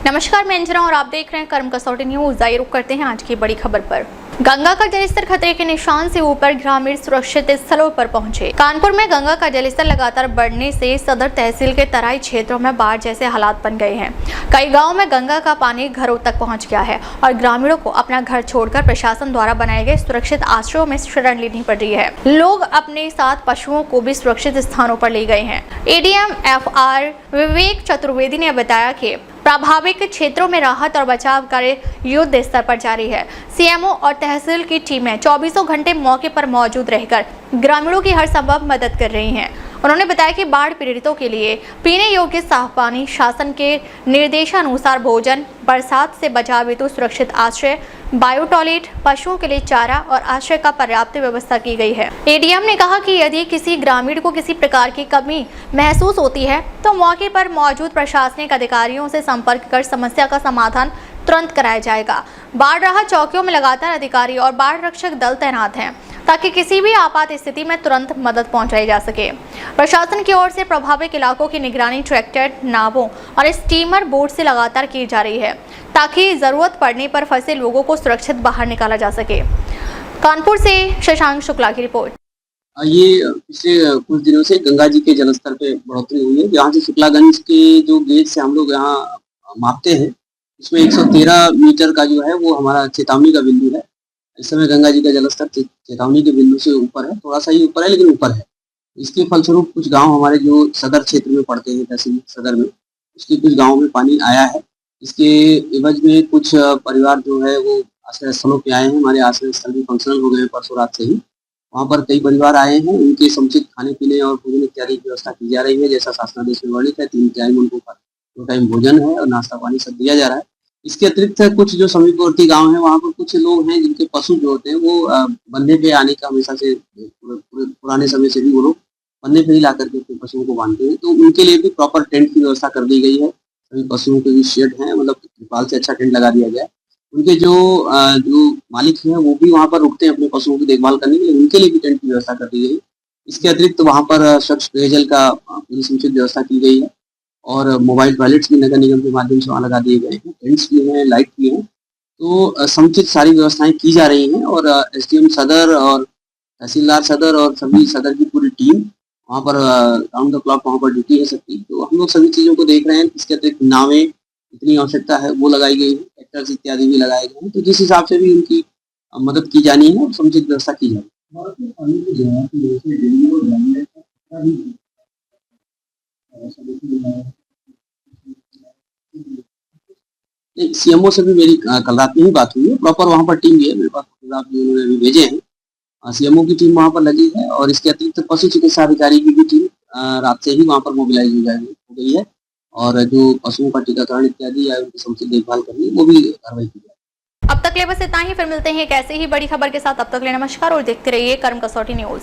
नमस्कार, मैं अंजना और आप देख रहे हैं कर्म कसौटी न्यूज। आइए रुक करते हैं आज की बड़ी खबर पर। गंगा का जलस्तर खतरे के निशान से ऊपर, ग्रामीण सुरक्षित स्थलों पर पहुंचे। कानपुर में गंगा का जलस्तर लगातार बढ़ने से सदर तहसील के तराई क्षेत्रों में बाढ़ जैसे हालात बन गए हैं। कई गांवों में गंगा का पानी घरों तक पहुंच गया है और ग्रामीणों को अपना घर छोड़कर प्रशासन द्वारा बनाए गए सुरक्षित आश्रयों में शरण लेनी पड़ रही है। लोग अपने साथ पशुओं को भी सुरक्षित स्थानों पर ले गए हैं। एडीएम FR विवेक चतुर्वेदी ने बताया कि प्रभावित क्षेत्रों में राहत और बचाव कार्य युद्ध स्तर पर जारी है। CMO और तहसील की टीमें 24 घंटे मौके पर मौजूद रहकर ग्रामीणों की हर संभव मदद कर रही हैं। उन्होंने बताया कि बाढ़ पीड़ितों के लिए पीने योग्य साफ पानी, शासन के निर्देशानुसार भोजन, बरसात से बचाव हेतु सुरक्षित आश्रय, बायो टॉयलेट, पशुओं के लिए चारा और आश्रय का पर्याप्त व्यवस्था की गई है। एडीएम ने कहा कि यदि किसी ग्रामीण को किसी प्रकार की कमी महसूस होती है तो मौके पर मौजूद प्रशासनिक अधिकारियों से संपर्क कर समस्या का समाधान तुरंत कराया जाएगा। बाढ़ राहत चौकियों में लगातार अधिकारी और बाढ़ रक्षक दल तैनात हैं ताकि किसी भी आपात स्थिति में तुरंत मदद पहुंचाई जा सके। प्रशासन की ओर से प्रभावित इलाकों की निगरानी ट्रैक्टर, नावों और स्टीमर बोट से लगातार की जा रही है ताकि जरूरत पड़ने पर फंसे लोगों को सुरक्षित बाहर निकाला जा सके। कानपुर से शशांक शुक्ला की रिपोर्ट। ये पिछले कुछ दिनों से गंगा जी के जलस्तर पे बढ़ोतरी हुई है। यहाँ से शुक्लागंज के जो गेज से हम लोग यहाँ मापते हैं, उसमें 113 मीटर का जो है वो हमारा चेतावनी का बिंदु है। इस समय गंगा जी का जलस्तर चेतावनी के बिंदु से ऊपर है, थोड़ा सा ही ऊपर है लेकिन ऊपर है। इसके फलस्वरूप कुछ गांव हमारे जो सदर क्षेत्र में पड़ते हैं, तहसील सदर में, उसके कुछ गांवों में पानी आया है। इसके एवज में कुछ परिवार जो है वो आश्रय स्थलों पे आए हैं। हमारे आश्रय स्थल भी फंक्शनल हो गए हैं परसों रात से ही। वहाँ पर कई परिवार आए हैं, उनके समुचित खाने पीने और भोजन इत्यादि की व्यवस्था की जा रही है। जैसा शासनादेश में वर्णित है, 3 टाइम उनको 2 टाइम भोजन है और नाश्ता पानी सब दिया जा रहा है। इसके अतिरिक्त कुछ जो समीपवर्ती गांव हैं, वहाँ पर कुछ लोग हैं जिनके पशु जो होते हैं वो बंधे पे आने का हमेशा से पुराने समय से भी वो लोग बंधे पे ही ला करके अपने पशुओं को बांधते हैं। तो उनके लिए भी प्रॉपर टेंट की व्यवस्था कर दी गई है। सभी पशुओं के भी शेड हैं, मतलब त्रिपाल से अच्छा टेंट लगा दिया गया है। उनके जो मालिक हैं वो भी वहाँ पर रुकते हैं अपने पशुओं की देखभाल करने के लिए, उनके लिए भी टेंट की व्यवस्था कर दी गई है। इसके अतिरिक्त वहाँ पर स्वच्छ पेयजल का पूरी समुचित व्यवस्था की गई है और मोबाइल टॉयलेट्स भी नगर निगम के माध्यम से वहाँ लगा दिए गए हैं। टेंट्स भी हैं, लाइट भी है। तो समुचित सारी व्यवस्थाएं की जा रही हैं और SDM सदर और तहसीलदार सदर और सभी सदर की पूरी टीम वहाँ पर राउंड द क्लॉक वहाँ पर ड्यूटी है सबकी। तो हम लोग सभी चीज़ों को देख रहे हैं। इसके अतिरिक्त नावें इतनी आवश्यकता है वो लगाई गई है, ट्रैक्टर्स इत्यादि भी लगाए गए हैं। तो जिस हिसाब से भी उनकी मदद की जानी है और समुचित व्यवस्था की जाए। CMO से भी मेरी कल रात में ही बात हुई है। प्रॉपर वहाँ पर टीम भी है, मेरे पास फोटोग्राफ भी उन्होंने अभी भेजे हैं। CMO की टीम वहाँ पर लगी है और इसके अतिरिक्त पशु चिकित्सा अधिकारी की भी टीम रात से ही वहाँ पर मोबिलाइज हो गई है और जो पशुओं का टीकाकरण इत्यादि या उनकी समुचित देखभाल करनी वो भी कार्रवाई की जाए। अब तक ले बस इतना ही, फिर मिलते हैं एक ऐसे ही बड़ी खबर के साथ। अब तक ले नमस्कार और देखते रहिए कर्म कसौटी न्यूज।